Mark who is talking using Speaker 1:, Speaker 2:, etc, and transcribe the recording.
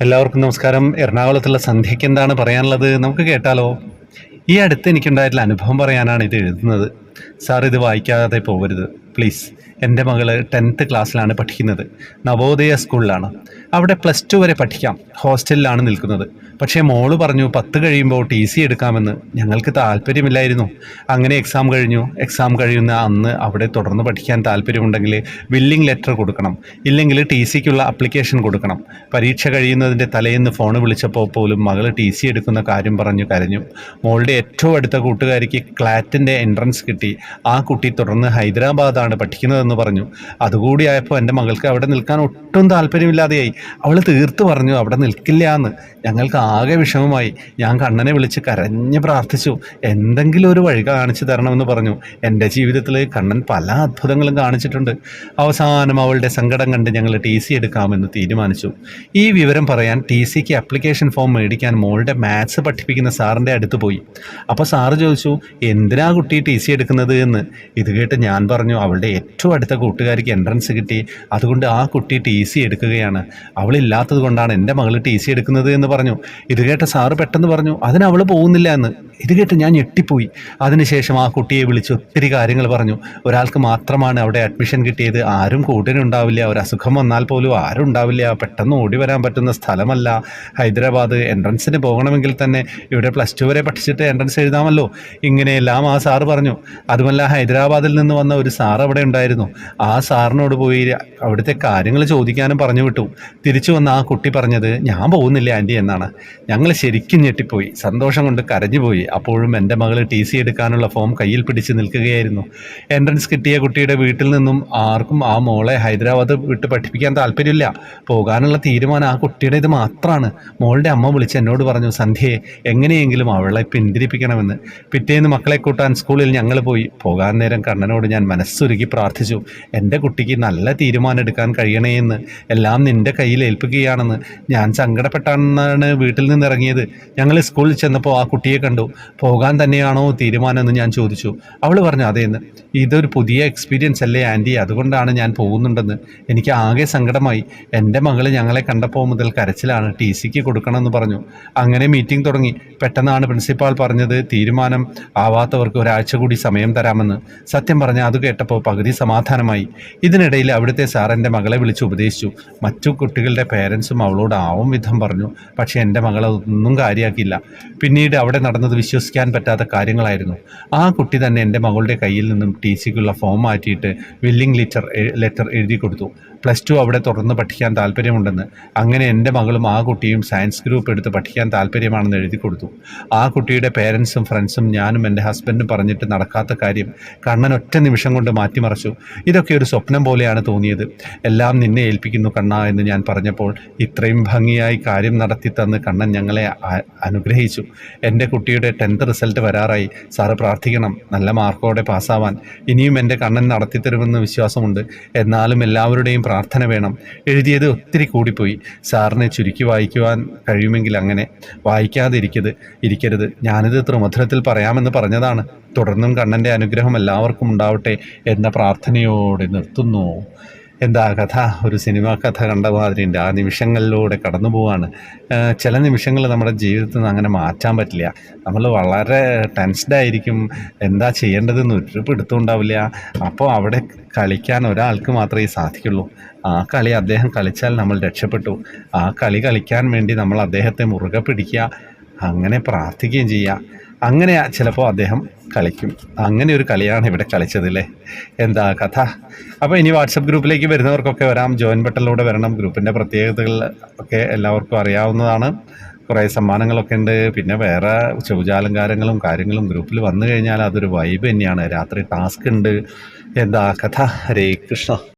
Speaker 1: എല്ലാവർക്കും നമസ്കാരം. എറണാകുളത്തുള്ള സന്ധ്യയ്ക്ക് എന്താണ് പറയാനുള്ളത് നമുക്ക് കേട്ടാലോ? ഈ അടുത്ത് എനിക്കുണ്ടായിട്ടുള്ള അനുഭവം പറയാനാണ് ഇത് എഴുതുന്നത്. സാർ ഇത് വായിക്കാതെ പോകരുത് പ്ലീസ്. എൻ്റെ മകള് 10th ക്ലാസ്സിലാണ് പഠിക്കുന്നത്. നവോദയ സ്കൂളിലാണ്. അവിടെ +2 വരെ പഠിക്കാം. ഹോസ്റ്റലിലാണ് നിൽക്കുന്നത്. പക്ഷേ മോള് പറഞ്ഞു 10 കഴിയുമ്പോൾ TC എടുക്കാമെന്ന്. ഞങ്ങൾക്ക് താല്പര്യമില്ലായിരുന്നു. അങ്ങനെ എക്സാം കഴിഞ്ഞു. എക്സാം കഴിയുന്ന അന്ന് അവിടെ തുടർന്ന് പഠിക്കാൻ താല്പര്യമുണ്ടെങ്കിൽ വില്ലിംഗ് ലെറ്റർ കൊടുക്കണം, ഇല്ലെങ്കിൽ TCക്കുള്ള അപ്ലിക്കേഷൻ കൊടുക്കണം. പരീക്ഷ കഴിയുന്നതിൻ്റെ തലേന്ന് ഫോൺ വിളിച്ചപ്പോൾ പോലും മകള് TC എടുക്കുന്ന കാര്യം പറഞ്ഞു കരഞ്ഞു. മോളുടെ ഏറ്റവും അടുത്ത കൂട്ടുകാരിക്ക് ക്ലാറ്റിൻ്റെ എൻട്രൻസ് കിട്ടി. ആ കുട്ടി തുടർന്ന് ഹൈദരാബാദാണ് പഠിക്കുന്നതെന്ന് പറഞ്ഞു. അതുകൂടിയായപ്പോൾ എൻ്റെ മകൾക്ക് അവിടെ നിൽക്കാൻ ഒട്ടും താല്പര്യമില്ലാതെയായി. അവൾ തീർത്ത് പറഞ്ഞു അവിടെ നിൽക്കില്ല എന്ന്. ഞങ്ങൾക്ക് ആകെ വിഷമമായി. ഞാൻ കണ്ണനെ വിളിച്ച് കരഞ്ഞ് പ്രാർത്ഥിച്ചു, എന്തെങ്കിലും ഒരു വഴി കാണിച്ചു തരണമെന്ന് പറഞ്ഞു. എൻ്റെ ജീവിതത്തിൽ കണ്ണൻ പല അത്ഭുതങ്ങളും കാണിച്ചിട്ടുണ്ട്. അവസാനം അവളുടെ സങ്കടം കണ്ട് ഞങ്ങൾ TC എടുക്കാമെന്ന് തീരുമാനിച്ചു. ഈ വിവരം പറയാൻ TCക്ക് അപ്ലിക്കേഷൻ ഫോം മേടിക്കാൻ മോളുടെ മാത്സ് പഠിപ്പിക്കുന്ന സാറിൻ്റെ അടുത്ത് പോയി. അപ്പോൾ സാറ് ചോദിച്ചു, എന്തിനാ കുട്ടി TC എടുക്കുന്നത് എന്ന്. ഇത് കേട്ട് ഞാൻ പറഞ്ഞു, അവളുടെ ഏറ്റവും അടുത്ത കൂട്ടുകാരിക്ക് എൻട്രൻസ് കിട്ടി, അതുകൊണ്ട് ആ കുട്ടി TC എടുക്കുകയാണ്. അവളില്ലാത്തത് കൊണ്ടാണ് എൻ്റെ മകൾ TC എടുക്കുന്നത് എന്ന് പറഞ്ഞു. ഇത് കേട്ട സാറ് പെട്ടെന്ന് പറഞ്ഞു, അതിന് അവൾ പോകുന്നില്ല എന്ന്. ഇത് കേട്ട് ഞാൻ ഞെട്ടിപ്പോയി. അതിനുശേഷം ആ കുട്ടിയെ വിളിച്ച് ഒത്തിരി കാര്യങ്ങൾ പറഞ്ഞു. ഒരാൾക്ക് മാത്രമാണ് അവിടെ അഡ്മിഷൻ കിട്ടിയത്, ആരും കൂട്ടിനുണ്ടാവില്ല, ഒരു അസുഖം വന്നാൽ പോലും ആരും ഉണ്ടാവില്ല, പെട്ടെന്ന് ഓടി വരാൻ പറ്റുന്ന സ്ഥലമല്ല ഹൈദരാബാദ്. എൻട്രൻസിന് പോകണമെങ്കിൽ തന്നെ ഇവിടെ +2 വരെ പഠിച്ചിട്ട് എൻട്രൻസ് എഴുതാമല്ലോ. ഇങ്ങനെയെല്ലാം ആ സാറ് പറഞ്ഞു. അതുമല്ല, ഹൈദരാബാദിൽ നിന്ന് വന്ന ഒരു സാർ അവിടെ ഉണ്ടായിരുന്നു. ആ സാറിനോട് പോയി അവിടുത്തെ കാര്യങ്ങൾ ചോദിക്കാനും പറഞ്ഞു വിട്ടു. തിരിച്ചു വന്ന ആ കുട്ടി പറഞ്ഞത്, ഞാൻ പോകുന്നില്ല ആൻറ്റി എന്നാണ്. ഞങ്ങൾ ശരിക്കും ഞെട്ടിപ്പോയി. സന്തോഷം കൊണ്ട് കരഞ്ഞുപോയി. അപ്പോഴും എൻ്റെ മകൾ TC എടുക്കാനുള്ള ഫോം കയ്യിൽ പിടിച്ച് നിൽക്കുകയായിരുന്നു. എൻട്രൻസ് കിട്ടിയ കുട്ടിയുടെ വീട്ടിൽ നിന്നും ആർക്കും ആ മോളെ ഹൈദരാബാദ് വിട്ട് പഠിപ്പിക്കാൻ താല്പര്യമില്ല. പോകാനുള്ള തീരുമാനം ആ കുട്ടിയുടേത് മാത്രമാണ്. മോളുടെ അമ്മ വിളിച്ച് എന്നോട് പറഞ്ഞു, സന്ധ്യയെ എങ്ങനെയെങ്കിലും അവളെ പിന്തിരിപ്പിക്കണമെന്ന്. പിറ്റേന്ന് മക്കളെ കൂട്ടാൻ സ്കൂളിൽ ഞങ്ങൾ പോയി. പോകാൻ നേരം കണ്ണനോട് ഞാൻ മനസ്സുരുകി പ്രാർത്ഥിച്ചു, എൻ്റെ കുട്ടിക്ക് നല്ല തീരുമാനം എടുക്കാൻ കഴിയണേ എന്ന്. എല്ലാം നിൻ്റെ കയ്യിൽ ഏൽപ്പിക്കുകയാണെന്ന്. ഞാൻ സങ്കടപ്പെട്ടാണെന്നാണ് വീട്ടിൽ നിന്ന് ഇറങ്ങിയത്. ഞങ്ങൾ സ്കൂളിൽ ചെന്നപ്പോൾ ആ കുട്ടിയെ കണ്ടു. പോകാൻ തന്നെയാണോ തീരുമാനം എന്ന് ഞാൻ ചോദിച്ചു. അവൾ പറഞ്ഞു അതേന്ന്. ഇതൊരു പുതിയ എക്സ്പീരിയൻസ് അല്ലേ ആൻറ്റി, അതുകൊണ്ടാണ് ഞാൻ പോകുന്നുണ്ടെന്ന്. എനിക്ക് ആകെ സങ്കടമായി. എൻ്റെ മകൾ ഞങ്ങളെ കണ്ടപ്പോൾ മുതൽ കരച്ചിലാണ്. TCക്ക് കൊടുക്കണമെന്ന് പറഞ്ഞു. അങ്ങനെ മീറ്റിംഗ് തുടങ്ങി. പെട്ടെന്നാണ് പ്രിൻസിപ്പാൾ പറഞ്ഞത്, തീരുമാനം ആവാത്തവർക്ക് ഒരാഴ്ച കൂടി സമയം തരാമെന്ന്. സത്യം പറഞ്ഞാൽ അത് കേട്ടപ്പോൾ പകുതി സമാധാനമായി. ഇതിനിടയിൽ അവിടുത്തെ സാർ എൻ്റെ മകളെ വിളിച്ച് ഉപദേശിച്ചു. മറ്റു കുട്ടികളുടെ പേരൻസും അവളോട് ആവും വിധം പറഞ്ഞു. പക്ഷേ എൻ്റെ മകളതൊന്നും കാര്യമാക്കിയില്ല. പിന്നീട് അവിടെ നടന്നത് വിശ്വസിക്കാൻ പറ്റാത്ത കാര്യങ്ങളായിരുന്നു. ആ കുട്ടി തന്നെ എൻ്റെ മകളുടെ കയ്യിൽ നിന്നും TCക്കുള്ള ഫോം മാറ്റിയിട്ട് വില്ലിംഗ് ലെറ്റർ എഴുതി കൊടുത്തു. +2 അവിടെ തുടർന്ന് പഠിക്കാൻ താല്പര്യമുണ്ടെന്ന്. അങ്ങനെ എൻ്റെ മകളും ആ കുട്ടിയും സയൻസ് ഗ്രൂപ്പ് എടുത്ത് പഠിക്കാൻ താല്പര്യമാണെന്ന് എഴുതി കൊടുത്തു. ആ കുട്ടിയുടെ പേരൻസും ഫ്രണ്ട്സും ഞാനും എൻ്റെ ഹസ്ബൻഡും പറഞ്ഞിട്ട് നടക്കാത്ത കാര്യം കണ്ണൻ ഒറ്റ നിമിഷം കൊണ്ട് മാറ്റിമറിച്ചു. ഇതൊക്കെ ഒരു സ്വപ്നം പോലെയാണ് തോന്നിയത്. എല്ലാം നിന്നെ ഏൽപ്പിക്കുന്നു കണ്ണ എന്ന് ഞാൻ പറഞ്ഞപ്പോൾ ഇത്രയും ഭംഗിയായി കാര്യം നടത്തി തന്ന് കണ്ണൻ ഞങ്ങളെ അനുഗ്രഹിച്ചു. എൻ്റെ കുട്ടിയുടെ 10th റിസൾട്ട് വരാറായി. സാറ് പ്രാർത്ഥിക്കണം നല്ല മാർക്കോടെ പാസ്സാവാൻ. ഇനിയും എൻ്റെ കണ്ണൻ നടത്തിത്തരുമെന്ന് വിശ്വാസമുണ്ട്. എന്നാലും എല്ലാവരുടെയും പ്രാർത്ഥന വേണം. എഴുതിയത് ഒത്തിരി കൂടിപ്പോയി. സാറിനെ ചുരുക്കി വായിക്കുവാൻ കഴിയുമെങ്കിൽ അങ്ങനെ. വായിക്കാതെ ഇരിക്കരുത്. ഞാനിത് ത്രിമധുരത്തിൽ പറയാമെന്ന് പറഞ്ഞതാണ്. തുടർന്നും കണ്ണൻ്റെ അനുഗ്രഹം എല്ലാവർക്കും ഉണ്ടാവട്ടെ എന്ന പ്രാർത്ഥനയോടെ നിർത്തുന്നു. എന്താ കഥ? ഒരു സിനിമാ കഥ കണ്ട മാതിരിയുണ്ട്. ആ നിമിഷങ്ങളിലൂടെ കടന്നു പോവാണ്. ചില നിമിഷങ്ങൾ നമ്മുടെ ജീവിതത്തിൽ നിന്ന് അങ്ങനെ മാറ്റാൻ പറ്റില്ല. നമ്മൾ വളരെ ടെൻസ്ഡായിരിക്കും. എന്താ ചെയ്യേണ്ടതെന്ന് ഒരു പിടുത്തമുണ്ടാവില്ല. അപ്പോൾ അവിടെ കളിക്കാൻ ഒരാൾക്ക് മാത്രമേ സാധിക്കുള്ളൂ. ആ കളി അദ്ദേഹം കളിച്ചാൽ നമ്മൾ രക്ഷപ്പെട്ടു. ആ കളി കളിക്കാൻ വേണ്ടി നമ്മൾ അദ്ദേഹത്തെ മുറുകെ പിടിക്കുക, അങ്ങനെ പ്രാർത്ഥിക്കുകയും ചെയ്യുക. അങ്ങനെ ചിലപ്പോൾ അദ്ദേഹം കളിക്കും. അങ്ങനെ ഒരു കളിയാണ് ഇവിടെ കളിച്ചതല്ലേ. എന്താ കഥ? അപ്പോൾ ഇനി വാട്സപ്പ് ഗ്രൂപ്പിലേക്ക് വരുന്നവർക്കൊക്കെ വരാം. ജോയിൻ ബട്ടണിലൂടെ വരണം. ഗ്രൂപ്പിൻ്റെ പ്രത്യേകതകൾ ഒക്കെ എല്ലാവർക്കും അറിയാവുന്നതാണ്. കുറേ സമ്മാനങ്ങളൊക്കെ ഉണ്ട്. പിന്നെ വേറെ ശൗചാലങ്കാരങ്ങളും കാര്യങ്ങളും ഗ്രൂപ്പിൽ വന്നു കഴിഞ്ഞാൽ അതൊരു വൈബ് തന്നെയാണ്. രാത്രി ടാസ്ക് ഉണ്ട്. എന്താ കഥ? ഹരേ കൃഷ്ണ.